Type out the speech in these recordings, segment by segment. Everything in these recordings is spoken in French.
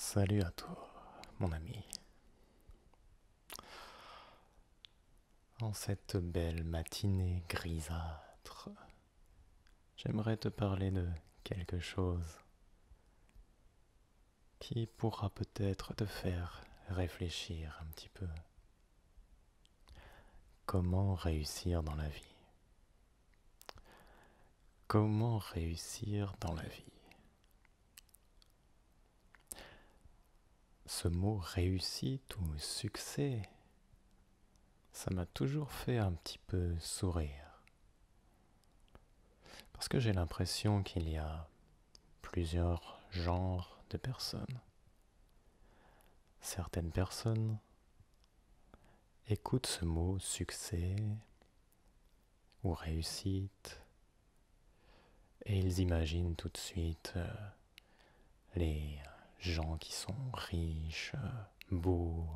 Salut à toi, mon ami. En cette belle matinée grisâtre, j'aimerais te parler de quelque chose qui pourra peut-être te faire réfléchir un petit peu. Comment réussir dans la vie? Comment réussir dans la vie? Ce mot réussite ou succès, ça m'a toujours fait un petit peu sourire. Parce que j'ai l'impression qu'il y a plusieurs genres de personnes. Certaines personnes écoutent ce mot succès ou réussite et ils imaginent tout de suite les gens qui sont riches, beaux,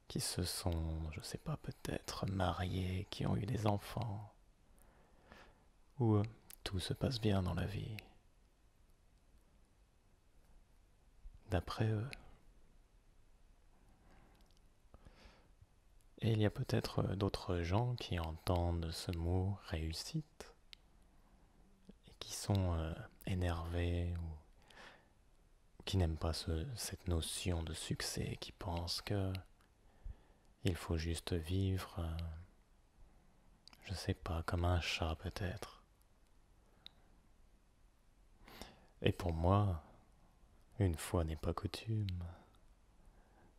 qui se sont, je sais pas, peut-être mariés, qui ont eu des enfants, où tout se passe bien dans la vie. D'après eux. Et il y a peut-être d'autres gens qui entendent ce mot réussite et qui sont énervés ou qui n'aiment pas cette notion de succès, qui pensent que il faut juste vivre, je sais pas, comme un chat peut-être. Et pour moi, une fois n'est pas coutume,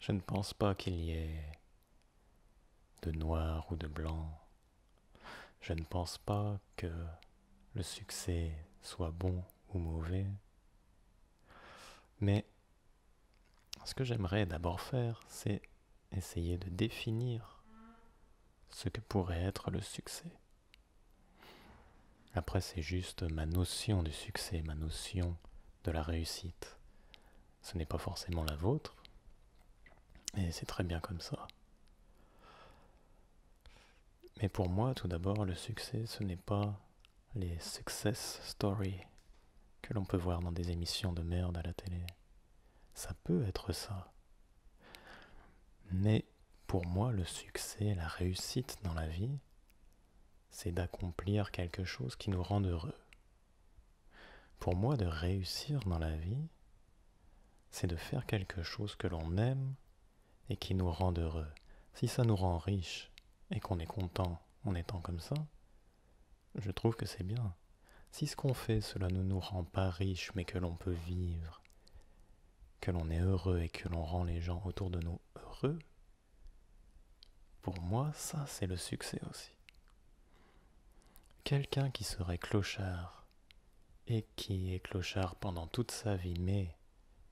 je ne pense pas qu'il y ait de noir ou de blanc. Je ne pense pas que le succès soit bon ou mauvais. Mais ce que j'aimerais d'abord faire, c'est essayer de définir ce que pourrait être le succès. Après, c'est juste ma notion du succès, ma notion de la réussite. Ce n'est pas forcément la vôtre, et c'est très bien comme ça. Mais pour moi, tout d'abord, le succès, ce n'est pas les success stories que l'on peut voir dans des émissions de merde à la télé. Ça peut être ça. Mais pour moi, le succès, la réussite dans la vie, c'est d'accomplir quelque chose qui nous rend heureux. Pour moi, de réussir dans la vie, c'est de faire quelque chose que l'on aime et qui nous rend heureux. Si ça nous rend riche et qu'on est content en étant comme ça, je trouve que c'est bien. Si ce qu'on fait, cela ne nous rend pas riche, mais que l'on peut vivre, que l'on est heureux et que l'on rend les gens autour de nous heureux, pour moi, ça, c'est le succès aussi. Quelqu'un qui serait clochard et qui est clochard pendant toute sa vie, mais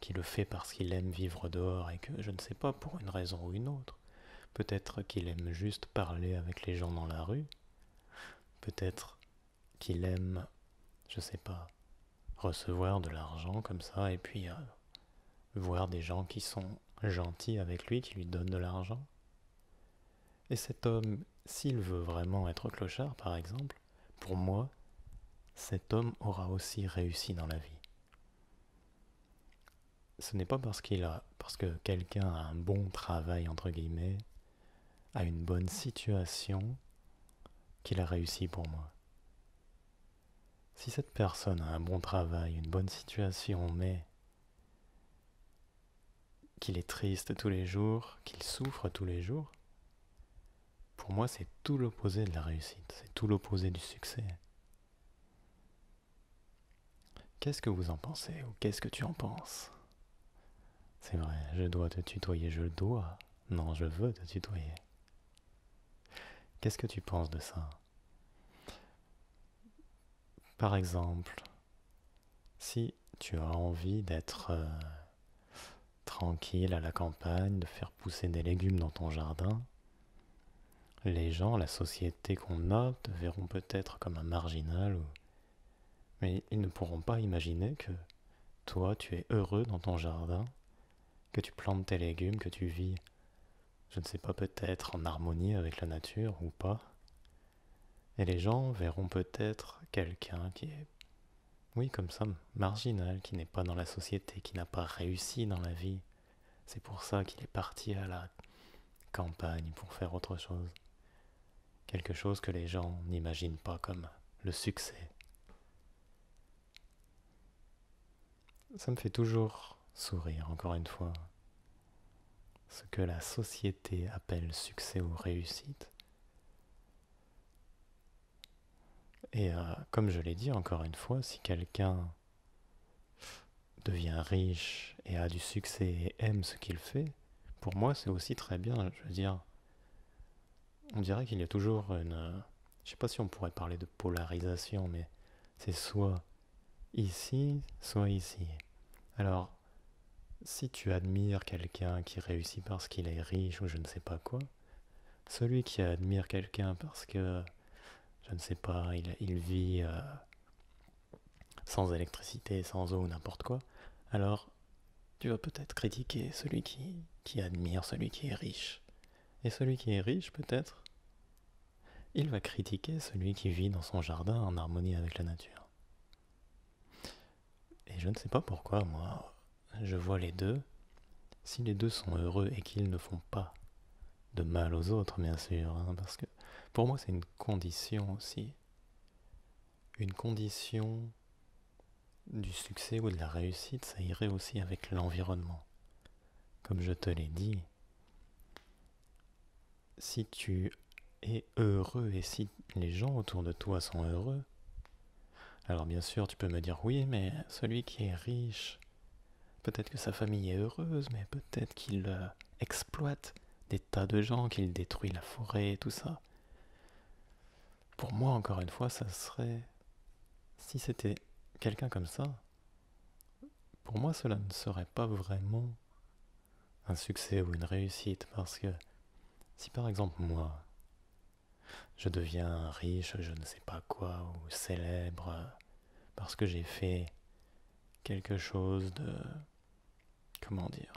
qui le fait parce qu'il aime vivre dehors et que, je ne sais pas, pour une raison ou une autre, peut-être qu'il aime juste parler avec les gens dans la rue, peut-être qu'il aime, je sais pas, recevoir de l'argent comme ça et puis voir des gens qui sont gentils avec lui, qui lui donnent de l'argent. Et cet homme, s'il veut vraiment être clochard, par exemple, pour moi, cet homme aura aussi réussi dans la vie. Ce n'est pas parce que quelqu'un a un bon travail, entre guillemets, a une bonne situation, qu'il a réussi pour moi. Si cette personne a un bon travail, une bonne situation, mais qu'il est triste tous les jours, qu'il souffre tous les jours, pour moi c'est tout l'opposé de la réussite, c'est tout l'opposé du succès. Qu'est-ce que vous en pensez ou qu'est-ce que tu en penses? C'est vrai, je dois te tutoyer, je dois. Non, je veux te tutoyer. Qu'est-ce que tu penses de ça? Par exemple, si tu as envie d'être tranquille à la campagne, de faire pousser des légumes dans ton jardin, les gens, la société qu'on a, te verront peut-être comme un marginal, mais ils ne pourront pas imaginer que toi, tu es heureux dans ton jardin, que tu plantes tes légumes, que tu vis, je ne sais pas, peut-être en harmonie avec la nature ou pas. Et les gens verront peut-être quelqu'un qui est Oui, comme ça, marginal, qui n'est pas dans la société, qui n'a pas réussi dans la vie. C'est pour ça qu'il est parti à la campagne pour faire autre chose. Quelque chose que les gens n'imaginent pas comme le succès. Ça me fait toujours sourire, encore une fois. Ce que la société appelle succès ou réussite. Et comme je l'ai dit encore une fois, si quelqu'un devient riche et a du succès et aime ce qu'il fait, pour moi c'est aussi très bien. Je veux dire, on dirait qu'il y a toujours une... Je sais pas si on pourrait parler de polarisation, mais c'est soit ici, soit ici. Alors, si tu admires quelqu'un qui réussit parce qu'il est riche ou je ne sais pas quoi, celui qui admire quelqu'un parce que, je ne sais pas, il vit sans électricité, sans eau ou n'importe quoi, alors tu vas peut-être critiquer celui qui admire celui qui est riche. Et celui qui est riche, peut-être, il va critiquer celui qui vit dans son jardin en harmonie avec la nature. Et je ne sais pas pourquoi, moi, je vois les deux. Si les deux sont heureux et qu'ils ne font pas de mal aux autres, bien sûr, hein, parce que pour moi c'est une condition aussi. Une condition du succès ou de la réussite, ça irait aussi avec l'environnement. Comme je te l'ai dit, si tu es heureux et si les gens autour de toi sont heureux, alors bien sûr tu peux me dire oui, mais celui qui est riche, peut-être que sa famille est heureuse, mais peut-être qu'il exploite des tas de gens, qu'il détruit la forêt et tout ça. Pour moi, encore une fois, ça serait... Si c'était quelqu'un comme ça, pour moi cela ne serait pas vraiment un succès ou une réussite, parce que si par exemple moi, je deviens riche, je ne sais pas quoi, ou célèbre, parce que j'ai fait quelque chose de... Comment dire?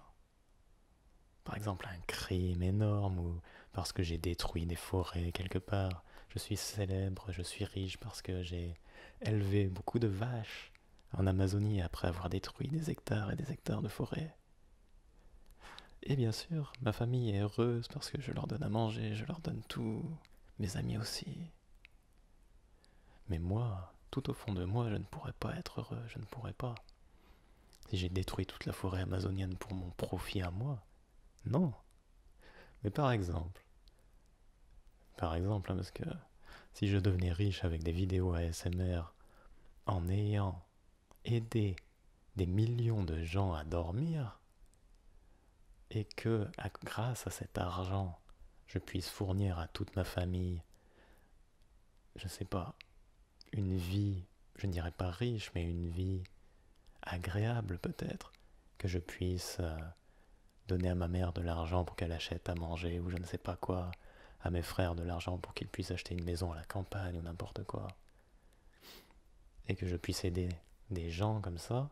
Par exemple un crime énorme, ou parce que j'ai détruit des forêts quelque part. Je suis célèbre, je suis riche parce que j'ai élevé beaucoup de vaches en Amazonie après avoir détruit des hectares et des hectares de forêt. Et bien sûr, ma famille est heureuse parce que je leur donne à manger, je leur donne tout, mes amis aussi. Mais moi, tout au fond de moi, je ne pourrais pas être heureux, je ne pourrais pas. Si j'ai détruit toute la forêt amazonienne pour mon profit à moi, non. Mais par exemple, hein, parce que si je devenais riche avec des vidéos ASMR en ayant aidé des millions de gens à dormir, et que, grâce à cet argent, je puisse fournir à toute ma famille, je sais pas, une vie, je ne dirais pas riche, mais une vie agréable peut-être, que je puisse donner à ma mère de l'argent pour qu'elle achète à manger ou je ne sais pas quoi, à mes frères de l'argent pour qu'ils puissent acheter une maison à la campagne ou n'importe quoi, et que je puisse aider des gens comme ça,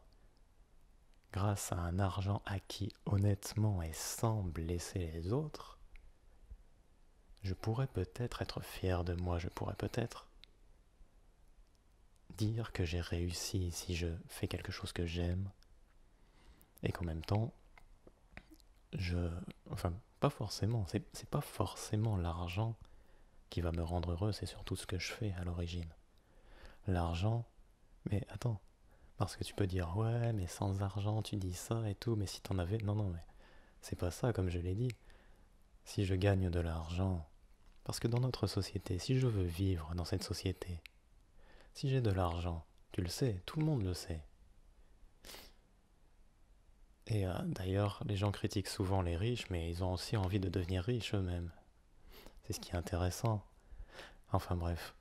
grâce à un argent acquis honnêtement et sans blesser les autres, je pourrais peut-être être fier de moi, je pourrais peut-être dire que j'ai réussi si je fais quelque chose que j'aime, et qu'en même temps, enfin, pas forcément, c'est pas forcément l'argent qui va me rendre heureux, c'est surtout ce que je fais à l'origine. L'argent, mais attends, parce que tu peux dire, ouais, mais sans argent, tu dis ça et tout, mais si t'en avais, non, mais c'est pas ça, comme je l'ai dit. Si je gagne de l'argent, parce que dans notre société, si je veux vivre dans cette société, si j'ai de l'argent, tu le sais, tout le monde le sait. Et d'ailleurs, les gens critiquent souvent les riches, mais ils ont aussi envie de devenir riches eux-mêmes. C'est ce qui est intéressant. Enfin bref.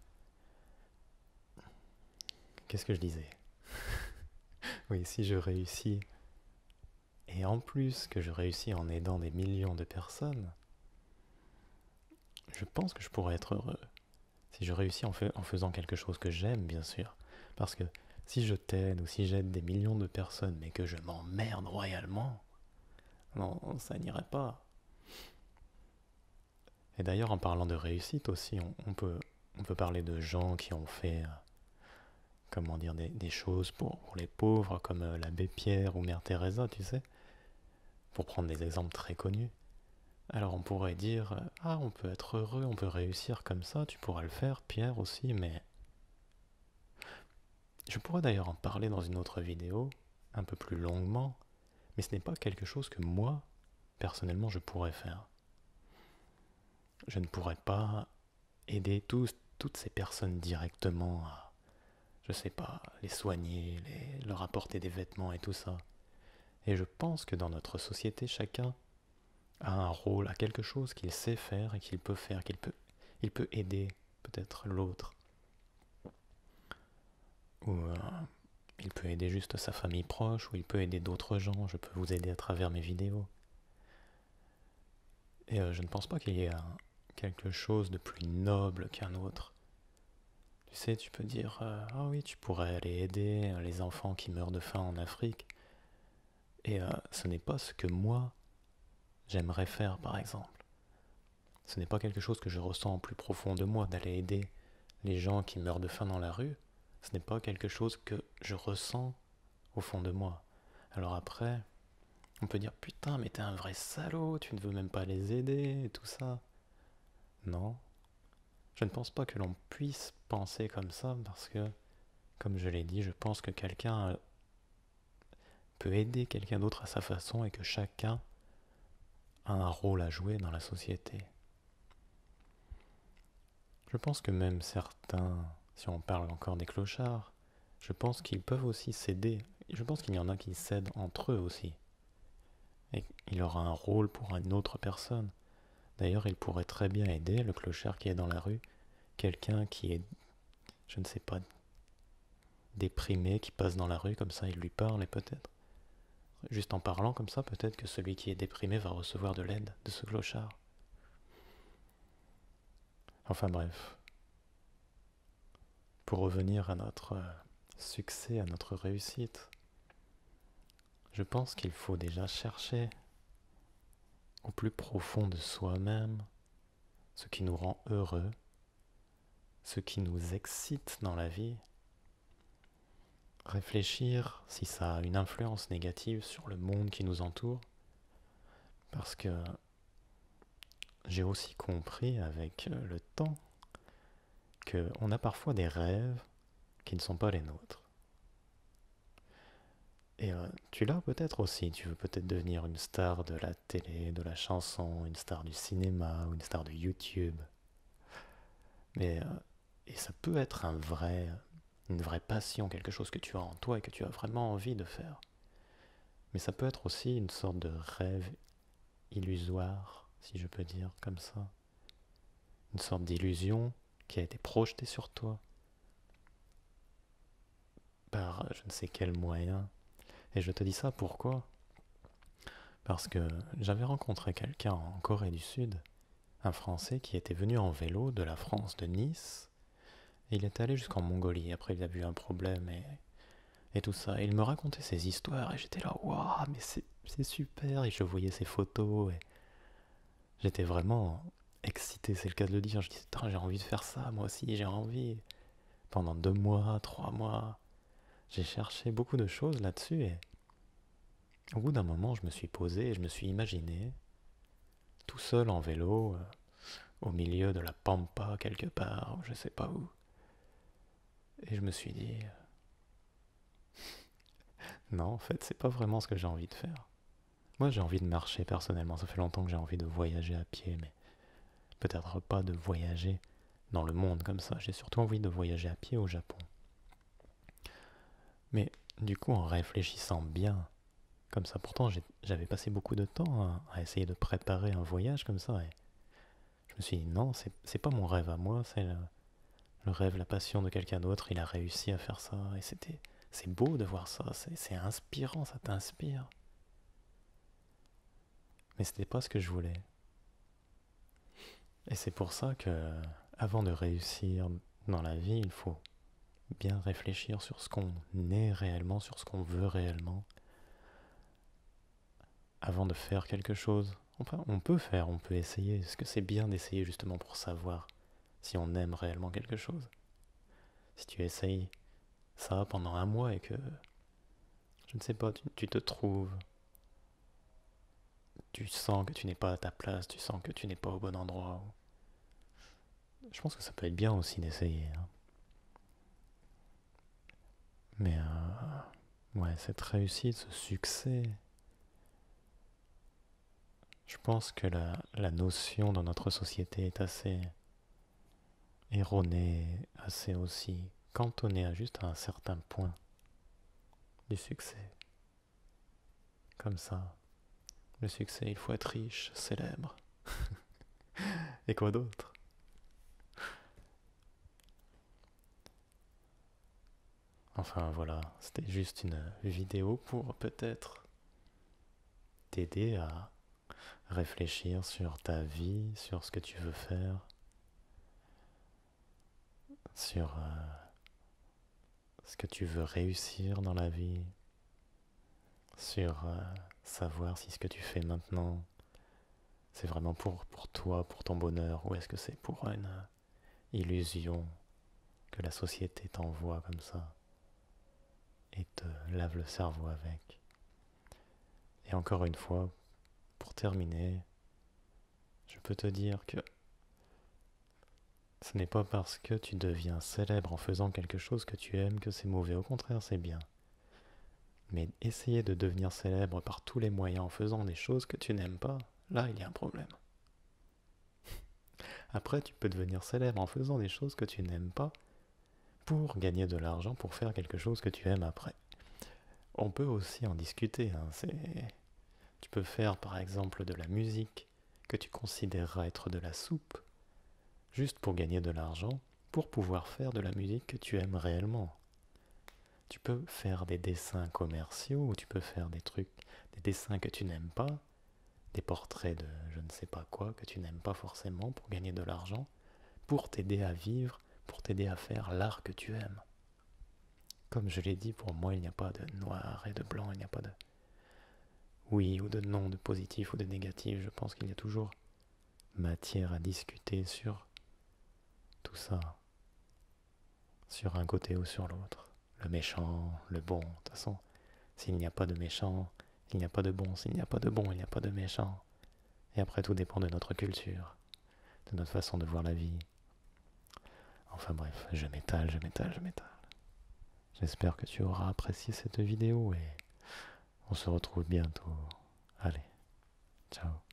Qu'est-ce que je disais? Oui, si je réussis, et en plus que je réussis en aidant des millions de personnes, je pense que je pourrais être heureux. Si je réussis en faisant quelque chose que j'aime, bien sûr. Parce que si je t'aide ou si j'aide des millions de personnes, mais que je m'emmerde royalement, non, ça n'irait pas. Et d'ailleurs, en parlant de réussite aussi, on peut parler de gens qui ont fait comment dire, des choses pour les pauvres, comme l'abbé Pierre ou Mère Teresa, tu sais, pour prendre des exemples très connus. Alors on pourrait dire, ah, on peut être heureux, on peut réussir comme ça, tu pourras le faire, Pierre aussi, mais je pourrais d'ailleurs en parler dans une autre vidéo, un peu plus longuement, mais ce n'est pas quelque chose que moi, personnellement, je pourrais faire. Je ne pourrais pas aider toutes ces personnes directement à, je sais pas, les soigner, leur apporter des vêtements et tout ça. Et je pense que dans notre société, chacun a un rôle, a quelque chose qu'il sait faire et qu'il peut faire, il peut aider peut-être l'autre. Ou il peut aider juste sa famille proche, ou il peut aider d'autres gens, je peux vous aider à travers mes vidéos. Et je ne pense pas qu'il y ait quelque chose de plus noble qu'un autre. Tu sais, tu peux dire, ah oui, tu pourrais aller aider les enfants qui meurent de faim en Afrique. Et ce n'est pas ce que moi, j'aimerais faire, par exemple. Ce n'est pas quelque chose que je ressens au plus profond de moi, d'aller aider les gens qui meurent de faim dans la rue. Ce n'est pas quelque chose que je ressens au fond de moi. Alors après, on peut dire, putain, mais t'es un vrai salaud, tu ne veux même pas les aider, et tout ça. Non, je ne pense pas que l'on puisse penser comme ça, parce que, comme je l'ai dit, je pense que quelqu'un peut aider quelqu'un d'autre à sa façon et que chacun a un rôle à jouer dans la société. Je pense que même certains, si on parle encore des clochards, je pense qu'ils peuvent aussi s'aider. Je pense qu'il y en a qui s'aident entre eux aussi. Et il aura un rôle pour une autre personne. D'ailleurs, il pourrait très bien aider le clochard qui est dans la rue, quelqu'un qui est, je ne sais pas, déprimé, qui passe dans la rue, comme ça il lui parle et peut-être, juste en parlant comme ça, peut-être que celui qui est déprimé va recevoir de l'aide de ce clochard. Enfin bref, pour revenir à notre succès, à notre réussite, je pense qu'il faut déjà chercher au plus profond de soi-même ce qui nous rend heureux, ce qui nous excite dans la vie, réfléchir si ça a une influence négative sur le monde qui nous entoure, parce que j'ai aussi compris avec le temps qu'on a parfois des rêves qui ne sont pas les nôtres. Et tu l'as peut-être aussi, tu veux peut-être devenir une star de la télé, de la chanson, une star du cinéma ou une star de YouTube. Mais, et ça peut être une vraie passion, quelque chose que tu as en toi et que tu as vraiment envie de faire. Mais ça peut être aussi une sorte de rêve illusoire, si je peux dire comme ça. Une sorte d'illusion qui a été projetée sur toi par je ne sais quel moyen. Et je te dis ça pourquoi? Parce que j'avais rencontré quelqu'un en Corée du Sud, un Français qui était venu en vélo de la France, de Nice, et il est allé jusqu'en Mongolie. Après, il a eu un problème et tout ça. Et il me racontait ses histoires et j'étais là, waouh, mais c'est super. Et je voyais ses photos et j'étais vraiment excité, c'est le cas de le dire. Je disais, j'ai envie de faire ça, moi aussi, j'ai envie. Pendant 2 mois, 3 mois, j'ai cherché beaucoup de choses là-dessus et au bout d'un moment, je me suis posé et je me suis imaginé tout seul en vélo, au milieu de la pampa quelque part, je sais pas où. Et je me suis dit, non, en fait, c'est pas vraiment ce que j'ai envie de faire. Moi, j'ai envie de marcher personnellement. Ça fait longtemps que j'ai envie de voyager à pied, mais peut-être pas de voyager dans le monde comme ça. J'ai surtout envie de voyager à pied au Japon. Mais du coup, en réfléchissant bien, comme ça, pourtant j'avais passé beaucoup de temps à essayer de préparer un voyage comme ça. Et je me suis dit, non, c'est pas mon rêve à moi, c'est le rêve, la passion de quelqu'un d'autre. Il a réussi à faire ça. Et c'est beau de voir ça. C'est inspirant, ça t'inspire. Mais c'était pas ce que je voulais. Et c'est pour ça que, avant de réussir dans la vie, il faut bien réfléchir sur ce qu'on est réellement, sur ce qu'on veut réellement, avant de faire quelque chose. Enfin, on peut essayer. Est-ce que c'est bien d'essayer justement pour savoir si on aime réellement quelque chose? Si tu essayes ça pendant un mois et que, je ne sais pas, tu te trouves, tu sens que tu n'es pas à ta place, tu sens que tu n'es pas au bon endroit. Je pense que ça peut être bien aussi d'essayer, hein. Mais ouais, cette réussite, ce succès, je pense que la notion dans notre société est assez erronée, assez aussi cantonnée à juste un certain point du succès. Comme ça, le succès, il faut être riche, célèbre. Et quoi d'autre? Enfin voilà, c'était juste une vidéo pour peut-être t'aider à réfléchir sur ta vie, sur ce que tu veux faire, sur ce que tu veux réussir dans la vie, sur savoir si ce que tu fais maintenant, c'est vraiment pour toi, pour ton bonheur, ou est-ce que c'est pour une illusion que la société t'envoie comme ça et te lave le cerveau avec. Et encore une fois, pour terminer, je peux te dire que ce n'est pas parce que tu deviens célèbre en faisant quelque chose que tu aimes que c'est mauvais, au contraire c'est bien. Mais essayer de devenir célèbre par tous les moyens en faisant des choses que tu n'aimes pas, là il y a un problème. Après tu peux devenir célèbre en faisant des choses que tu n'aimes pas pour gagner de l'argent, pour faire quelque chose que tu aimes après. On peut aussi en discuter, hein. Tu peux faire par exemple de la musique que tu considéreras être de la soupe, juste pour gagner de l'argent, pour pouvoir faire de la musique que tu aimes réellement. Tu peux faire des dessins commerciaux, ou tu peux faire des trucs, des dessins que tu n'aimes pas, des portraits de je ne sais pas quoi que tu n'aimes pas forcément pour gagner de l'argent, pour t'aider à vivre, pour t'aider à faire l'art que tu aimes. Comme je l'ai dit, pour moi, il n'y a pas de noir et de blanc, il n'y a pas de oui ou de non, de positif ou de négatif. Je pense qu'il y a toujours matière à discuter sur tout ça, sur un côté ou sur l'autre. Le méchant, le bon. De toute façon, s'il n'y a pas de méchant, il n'y a pas de bon. S'il n'y a pas de bon, il n'y a pas de méchant. Et après, tout dépend de notre culture, de notre façon de voir la vie. Enfin bref, je m'étale, je m'étale, je m'étale. J'espère que tu auras apprécié cette vidéo et on se retrouve bientôt. Allez, ciao.